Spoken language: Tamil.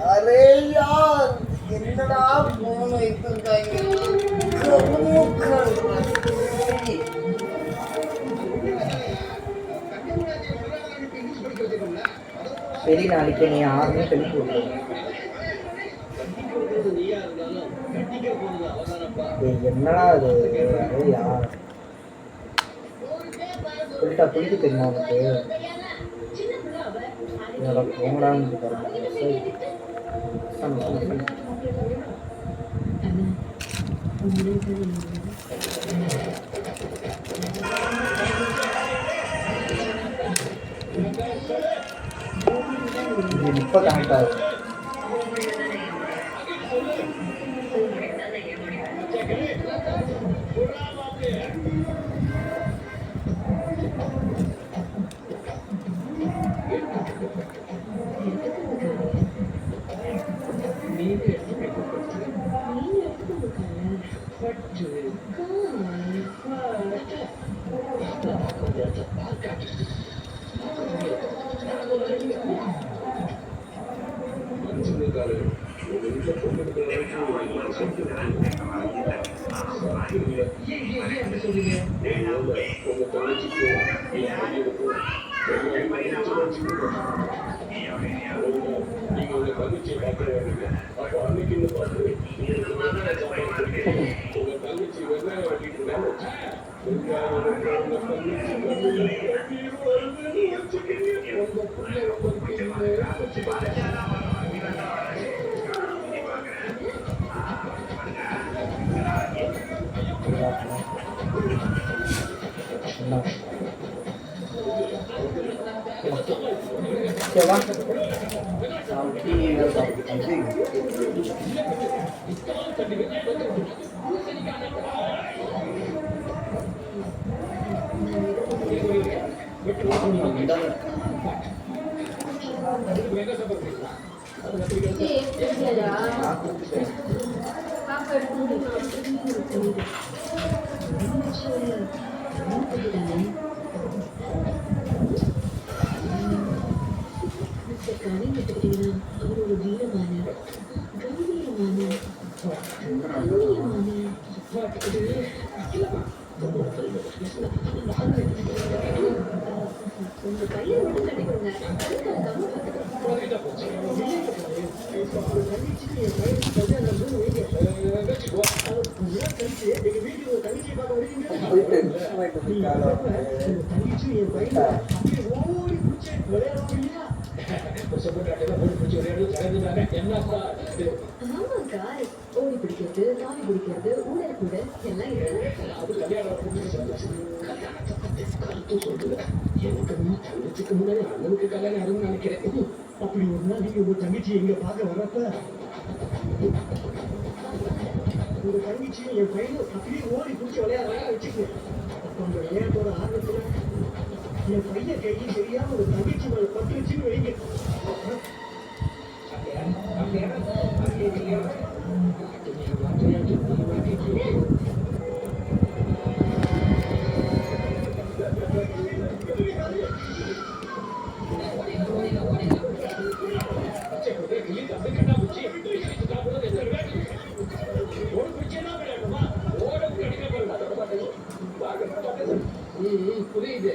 अरे यार என்னடா போன் வைத்திருக்காங்க சரி நாளைக்கு நீ யாருமே கழிப்பு விடுறது என்னடா அது யார் சொல்லிட்டா குளிக்க தெரியுமா உனக்கு என்னோட போங்கடான்னு இப்போ கனெக்ட் ஆகுது ஓடி பிடிக்கிறது தாவி பிடிக்கிறது ஊழல் கூட எல்லாம் தங்கச்சிக்கு முன்னாடி அண்ணனுக்கு கல்யாணம் ஆகும்னு நினைக்கிறேன். அப்படி ஒரு நாள் நீங்க உங்க தங்கச்சி எங்க பார்க்க வரப்ப உங்க தங்கச்சி என் பையனும் அப்படியே ஓடி பிடிச்சி விளையாடுறாங்க வச்சுக்கோங்க. அப்ப அந்த விளையாட்டோட ஆர்வத்துல என் பையன் கையை தெரியாம ஒரு தங்கச்சி மேல பட்டு வச்சுன்னு வைங்க. புரியுது.